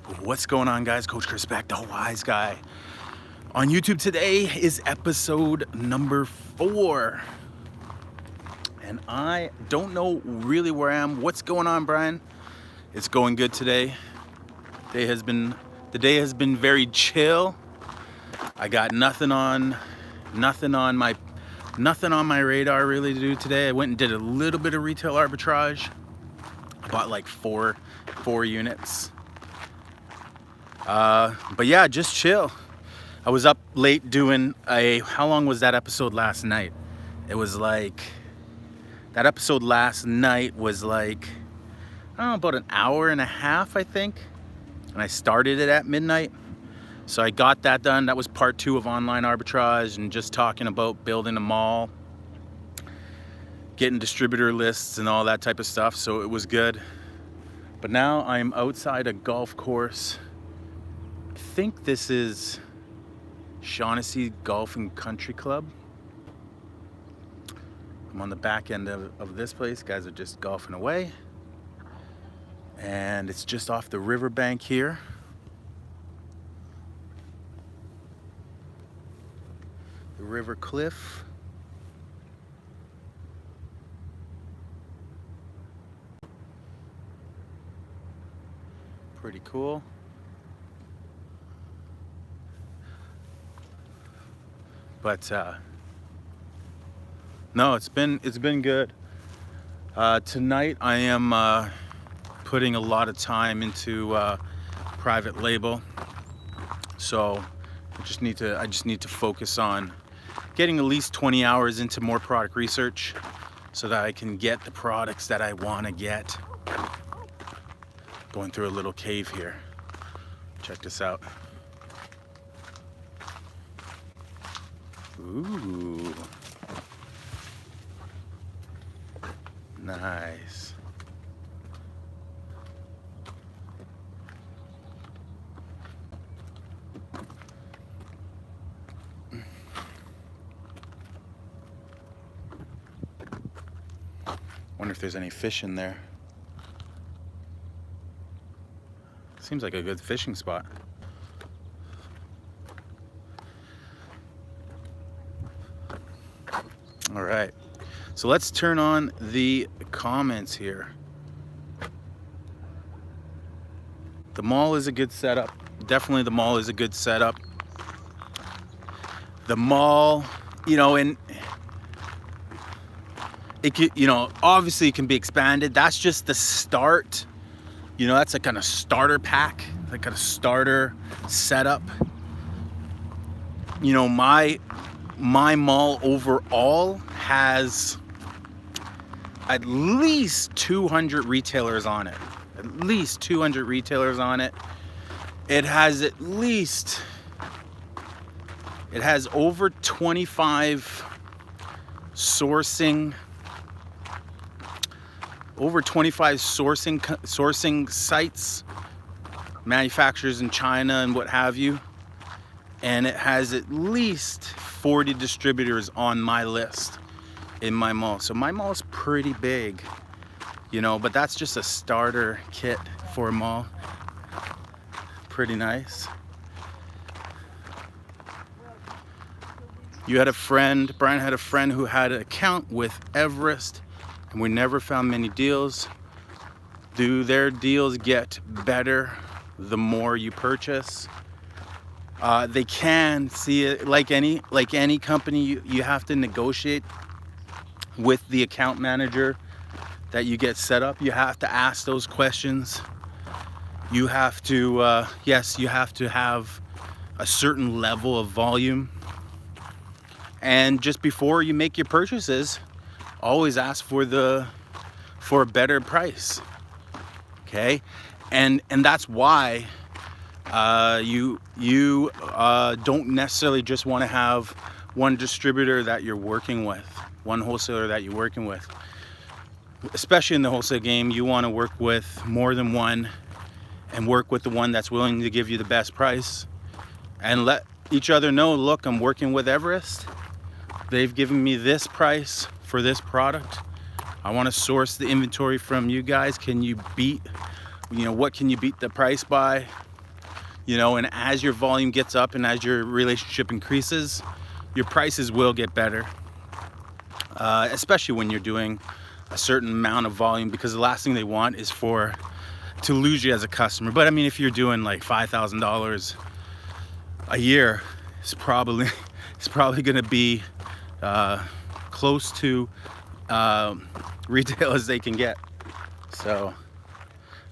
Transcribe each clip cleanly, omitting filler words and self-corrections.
What's going on, guys? Coach Chris back, the wise guy. On YouTube today is episode number 4. And I don't know really where I am. What's going on, Brian? It's going good today. The day has been very chill. I got nothing on my radar really to do today. I went and did a little bit of retail arbitrage. I bought like four units. But yeah, just chill. I was up late doing how long was that episode last night? It was like, that episode last night was like, I don't know, about an hour and a half, I think. And I started it at midnight. So I got that done. That was part 2 of online arbitrage and just talking about building a mall, getting distributor lists and all that type of stuff. So it was good. But now I'm outside a golf course. I think this is Shaughnessy Golf and Country Club. I'm on the back end of this place. Guys are just golfing away. And it's just off the riverbank here. The river cliff. Pretty cool. But no, it's been good. Tonight I am putting a lot of time into private label, so I just need to focus on getting at least 20 hours into more product research so that I can get the products that I want to get. Going through a little cave here. Check this out. Ooh. Nice. Wonder if there's any fish in there. Seems like a good fishing spot. All right, so let's turn on the comments here. The mall is a good setup. Definitely the mall is a good setup. The mall, and it could, obviously it can be expanded. That's just the start. That's a kind of starter pack, like a starter setup. My mall overall has at least 200 retailers on it. At least 200 retailers on it. It has over 25 sourcing sites, manufacturers in China and what have you. And it has at least 40 distributors on my list in my mall. So my mall is pretty big, but that's just a starter kit for a mall. Pretty nice. Brian had a friend who had an account with Everest, and we never found many deals. Do their deals get better the more you purchase? They can see it like any company. You have to negotiate with the account manager that you get set up. You have to ask those questions. You have to you have to have a certain level of volume. And just before you make your purchases, always ask for a better price. Okay, and that's why you don't necessarily just want to have one distributor that you're working with, one wholesaler that you're working with. Especially in the wholesale game, you want to work with more than one and work with the one that's willing to give you the best price and let each other know, look, I'm working with Everest. They've given me this price for this product. I want to source the inventory from you guys. Can you beat, what can you beat the price by? you know, and as your volume gets up and as your relationship increases, your prices will get better, especially when you're doing a certain amount of volume, because the last thing they want is to lose you as a customer. But I mean, if you're doing like $5,000 a year, it's probably going to be close to retail as they can get. So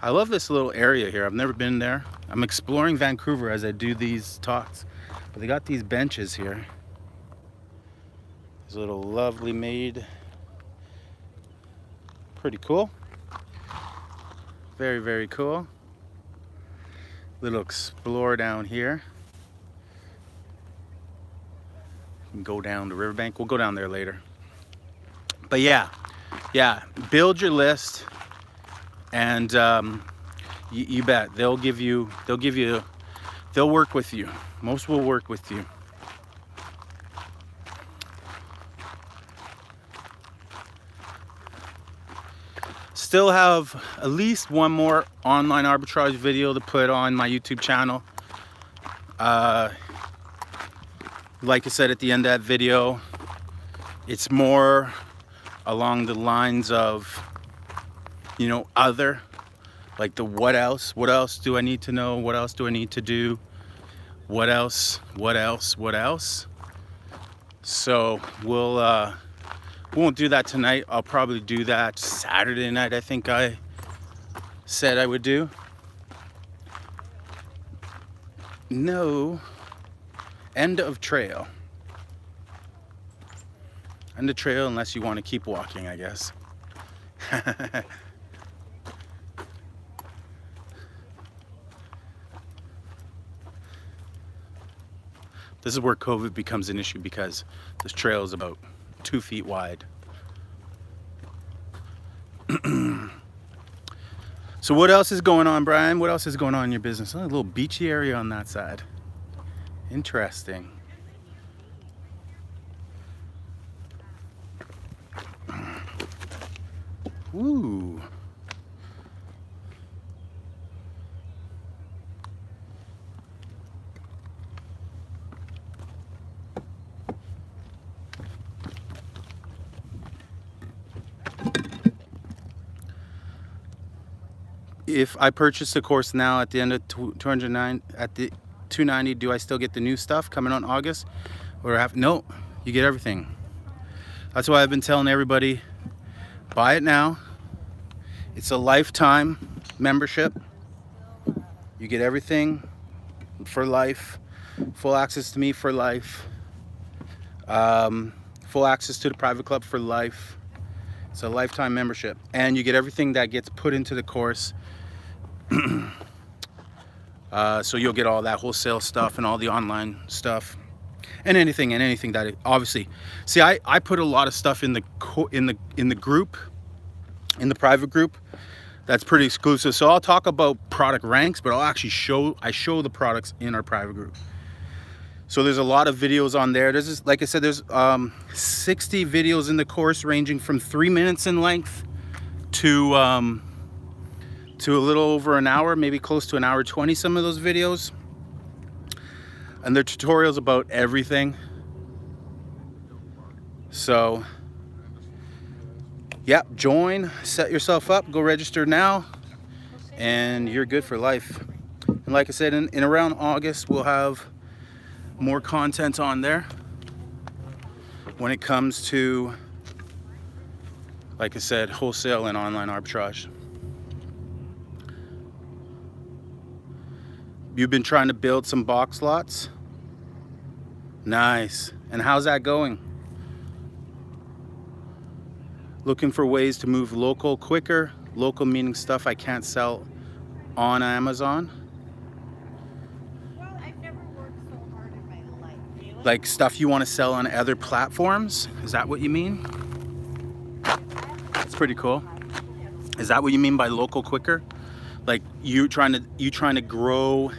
I love this little area here. I've never been there. I'm exploring Vancouver as I do these talks, but they got these benches here. This little lovely maid. Pretty cool. Very, very cool. Little explore down here. You can go down the riverbank. We'll go down there later. But yeah, build your list, and you bet they'll work with you. Most will work with you. Still have at least one more online arbitrage video to put on my YouTube channel. Like I said at the end of that video, it's more along the lines of, you know, other, like the what else do I need to know, what else do I need to do, what else. So we won't do that tonight. I'll probably do that Saturday night. I think I said I would do. No, end of trail. End of trail, unless you want to keep walking, I guess. This is where COVID becomes an issue, because this trail is about 2 feet wide. So what else is going on, Brian? What else is going on in your business? Oh, a little beachy area on that side. Interesting. Ooh. If I purchase the course now at the end of 209 at the 290, do I still get the new stuff coming on August? Or no, you get everything. That's why I've been telling everybody, buy it now. It's a lifetime membership. You get everything for life. Full access to me for life. Full access to the private club for life. It's a lifetime membership. And you get everything that gets put into the course. So you'll get all that wholesale stuff and all the online stuff. And anything that obviously, see, I put a lot of stuff in the group, in the private group, that's pretty exclusive. So I'll talk about product ranks, but I'll actually show the products in our private group. So there's a lot of videos on there. There's just, like I said, there's 60 videos in the course, ranging from 3 minutes in length to a little over an hour, maybe close to an hour 20. Some of those videos. And they're tutorials about everything. So, yeah, join, set yourself up, go register now, and you're good for life. And like I said, in around August, we'll have more content on there when it comes to, like I said, wholesale and online arbitrage. You've been trying to build some box lots? Nice. And how's that going? Looking for ways to move local quicker. Local meaning stuff I can't sell on Amazon. Well, I've never worked so hard in my life. Really? Like stuff you want to sell on other platforms? Is that what you mean? That's pretty cool. Is that what you mean by local quicker? Like you trying to grow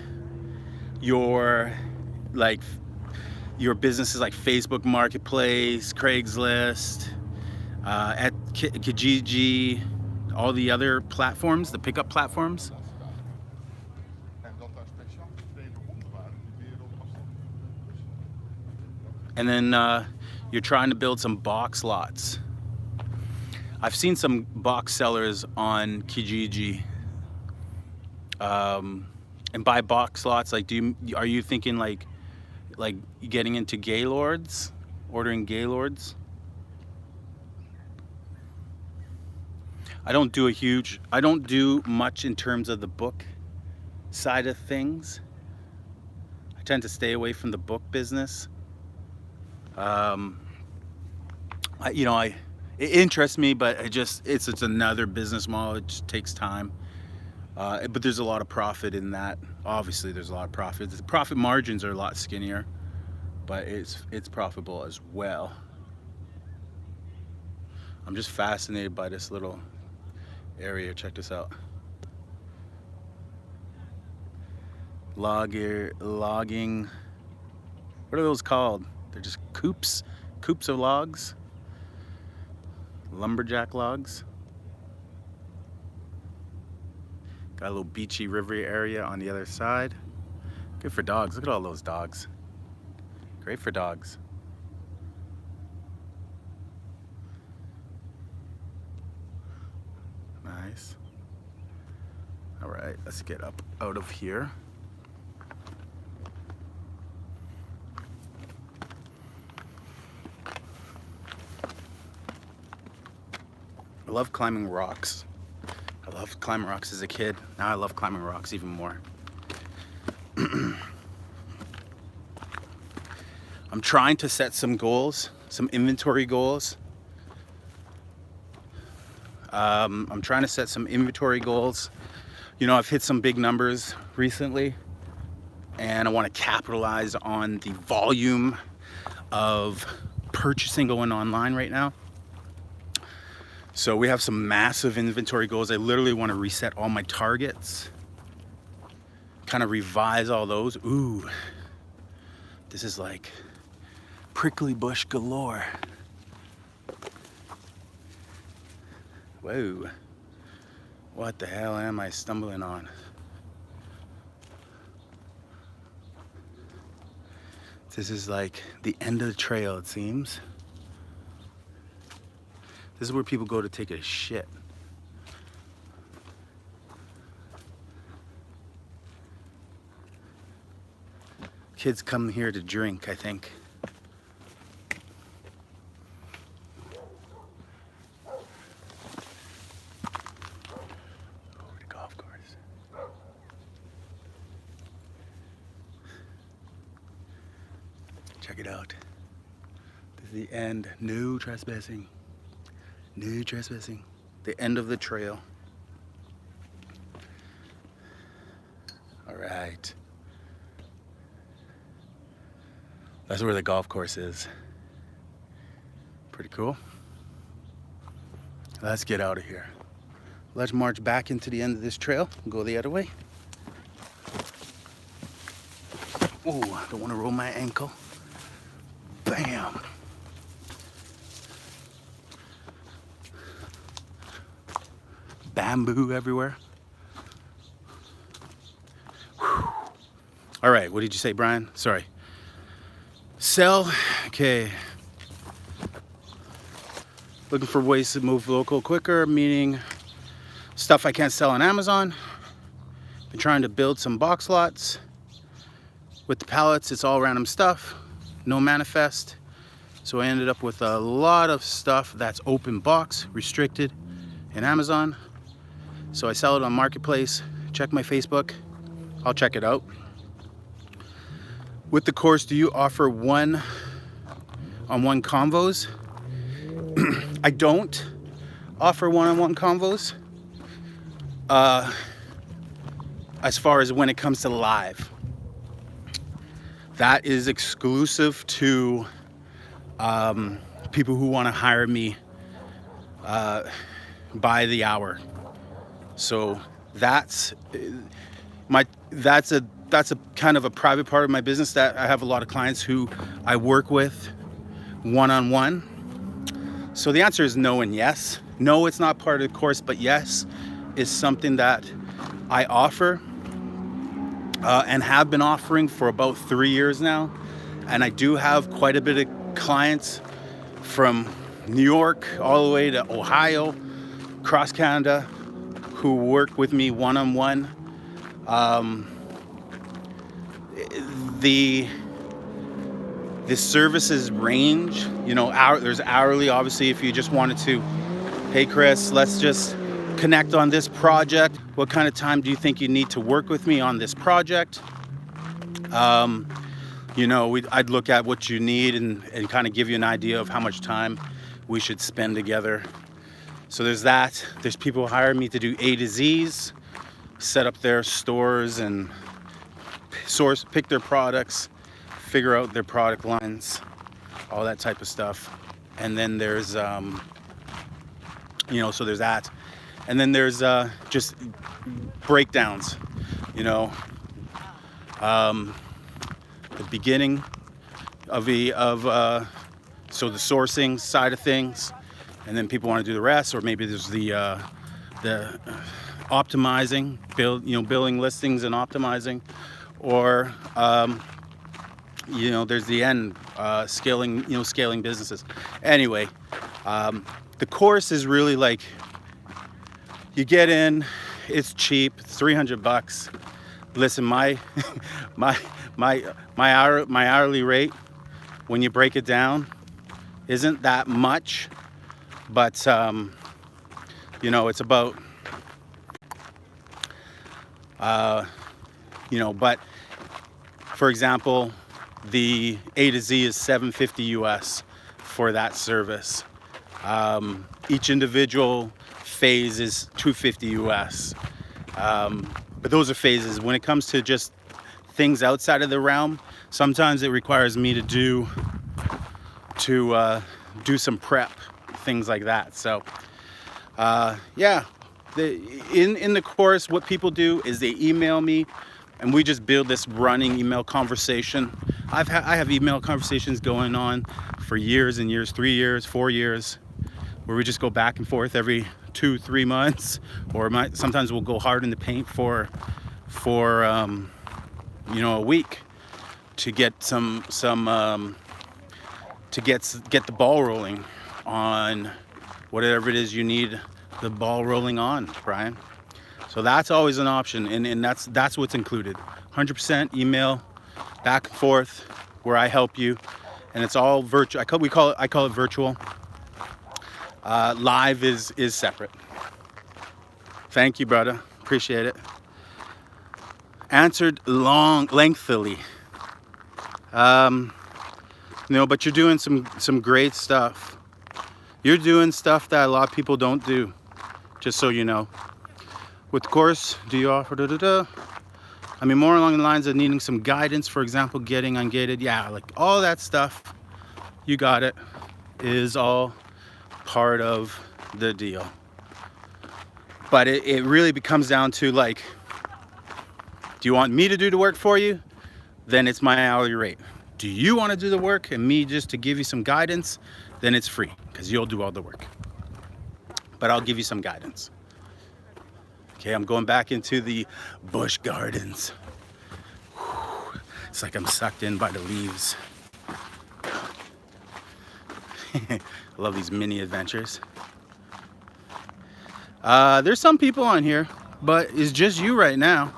your businesses like Facebook Marketplace, Craigslist, at Kijiji, all the other platforms, the pickup platforms. and then you're trying to build some box lots. I've seen some box sellers on Kijiji. And by box lots, like, are you thinking like getting into Gaylords, ordering Gaylords? I don't do much in terms of the book side of things. I tend to stay away from the book business. It interests me, but it's another business model. It just takes time. But there's a lot of profit in that. Obviously, there's a lot of profit. The profit margins are a lot skinnier, but it's profitable as well. I'm just fascinated by this little area. Check this out. Logging. What are those called? They're just coops of logs. Lumberjack logs. Got a little beachy river area on the other side. Good for dogs. Look at all those dogs. Great for dogs. Nice. All right, let's get up out of here. I love climbing rocks. I loved climbing rocks as a kid. Now I love climbing rocks even more. I'm trying to set some goals, some inventory goals. I'm trying to set some inventory goals. You know, I've hit some big numbers recently, and I want to capitalize on the volume of purchasing going online right now. So we have some massive inventory goals. I literally want to reset all my targets, kind of revise all those. Ooh, this is like prickly bush galore. Whoa, what the hell am I stumbling on? This is like the end of the trail, it seems. This is where people go to take a shit. Kids come here to drink, I think. Over the golf course. Check it out. This is the end. No trespassing. No trespassing. The end of the trail. All right. That's where the golf course is. Pretty cool. Let's get out of here. Let's march back into the end of this trail and go the other way. Oh, I don't want to roll my ankle. Bam. Bamboo everywhere. Whew. All right, what did you say, Brian? Sorry. Sell, okay. Looking for ways to move local quicker, meaning stuff I can't sell on Amazon. Been trying to build some box lots. With the pallets, it's all random stuff, no manifest. So I ended up with a lot of stuff that's open box, restricted in Amazon. So I sell it on Marketplace. Check my Facebook. I'll check it out. With the course, do you offer one-on-one convos? I don't offer one-on-one convos. As far as when it comes to live, that is exclusive to people who want to hire me by the hour. So that's a kind of a private part of my business that I have a lot of clients who I work with one-on-one. So the answer is no and yes. No, it's not part of the course, but yes, is something that I offer and have been offering for about 3 years now. And I do have quite a bit of clients from New York all the way to Ohio, across Canada, who work with me one-on-one. The services range, there's hourly, obviously, if you just wanted to, hey Chris, let's just connect on this project. What kind of time do you think you need to work with me on this project? I'd look at what you need and kind of give you an idea of how much time we should spend together. So there's that. There's people who hire me to do A to Z's, set up their stores and pick their products, figure out their product lines, all that type of stuff. And then there's, so there's that. And then there's just breakdowns, the beginning of the sourcing side of things, and then people want to do the rest, or maybe there's the optimizing, building listings and optimizing, or there's the end, scaling businesses. Anyway, the course is really like, you get in, it's cheap, it's $300. Listen, my hourly rate, when you break it down, isn't that much, but it's about but for example, the A to Z is $750 US for that service. Each individual phase is $250 US. But those are phases. When it comes to just things outside of the realm, sometimes it requires me to do some prep, things like that. So in the course, what people do is they email me, and we just build this running email conversation. I have email conversations going on for years and years, 3 years, 4 years, where we just go back and forth every 2-3 months, or sometimes we'll go hard in the paint for a week to get to get the ball rolling on whatever it is you need the ball rolling on, Brian. So that's always an option, and that's what's included. 100% email, back and forth, where I help you, and it's all virtual. I call it virtual. Live is separate. Thank you, brother. Appreciate it. Answered lengthily. But you're doing some great stuff. You're doing stuff that a lot of people don't do, just so you know. With the course, do you offer more along the lines of needing some guidance, for example, getting ungated. Yeah, like all that stuff, you got it, is all part of the deal. But it really becomes down to, like, do you want me to do the work for you? Then it's my hourly rate. Do you want to do the work and me just to give you some guidance? Then it's free, because you'll do all the work. But I'll give you some guidance. Okay, I'm going back into the bush gardens. Whew. It's like I'm sucked in by the leaves. I love these mini adventures. There's some people on here, but it's just you right now.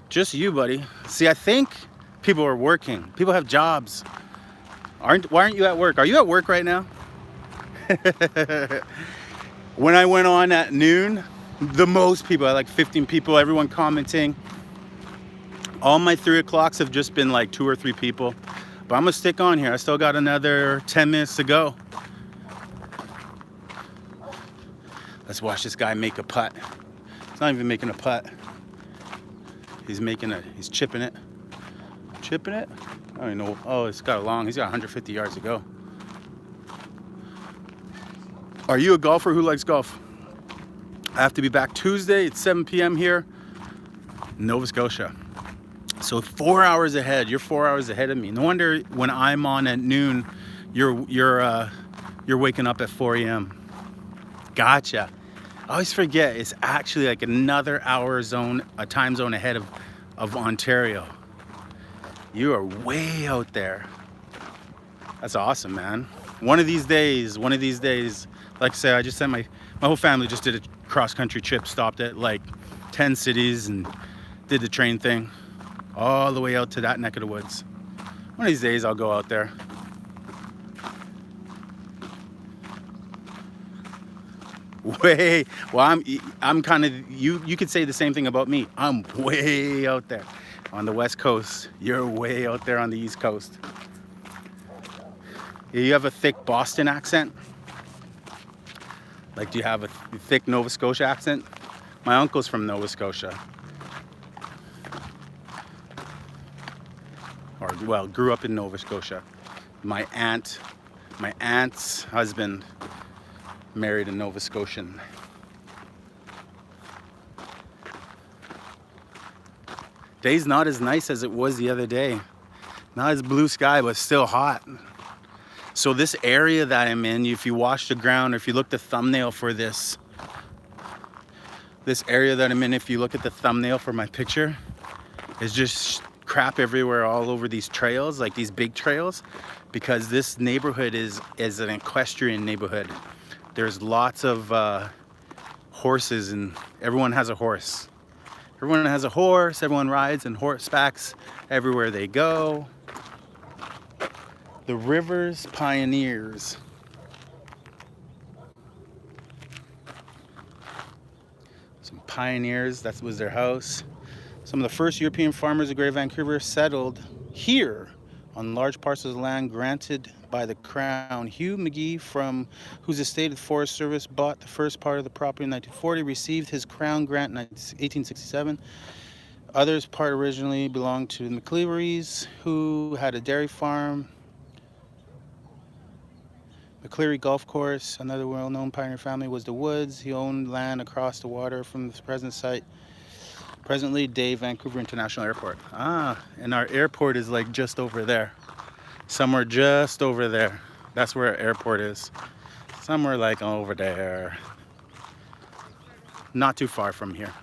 Just you, buddy. See, I think people are working. People have jobs. Why aren't you at work? Are you at work right now? When I went on at noon, the most people, I had like 15 people, everyone commenting. All my 3 o'clocks have just been like 2 or 3 people. But I'm gonna stick on here. I still got another 10 minutes to go. Let's watch this guy make a putt. He's not even making a putt. He's chipping it. Chipping it? I don't even know. Oh, he's got 150 yards to go. Are you a golfer? Who likes golf? I have to be back Tuesday at 7 p.m. here, Nova Scotia. So 4 hours ahead. You're 4 hours ahead of me. No wonder when I'm on at noon, you're waking up at 4 a.m. Gotcha. I always forget it's actually like another time zone ahead of Ontario. You are way out there. That's awesome, man. One of these days, like I say, I just sent my whole family just did a cross-country trip, stopped at like 10 cities and did the train thing all the way out to that neck of the woods. One of these days I'll go out there. I'm kind of, you could say the same thing about me. I'm way out there on the West Coast. You're way out there on the East Coast. You have a thick Boston accent? Like, do you have a thick Nova Scotia accent? My uncle's from Nova Scotia. Or, well, grew up in Nova Scotia. My aunt's husband married a Nova Scotian. Day's not as nice as it was the other day. Not as blue sky, but still hot. So this area that I'm in, if you watch the ground, or if you look the thumbnail for this area that I'm in, if you look at the thumbnail for my picture, it's just crap everywhere all over these trails, like these big trails, because this neighborhood is an equestrian neighborhood. There's lots of horses, and everyone has a horse. Everyone has a horse, everyone rides in horsebacks everywhere they go. The Rivers Pioneers. Some pioneers, that was their house. Some of the first European farmers of Greater Vancouver settled here on large parcels of land granted by the Crown. Hugh McGee, from whose estate the Forest Service bought the first part of the property in 1940, received his Crown grant in 1867. Others part originally belonged to the McCleerys, who had a dairy farm. McCleery Golf Course, another well-known pioneer family, was the Woods. He owned land across the water from the present site. Presently, day Vancouver International Airport. And our airport is like just over there. Somewhere just over there. That's where our airport is. Somewhere like over there. Not too far from here.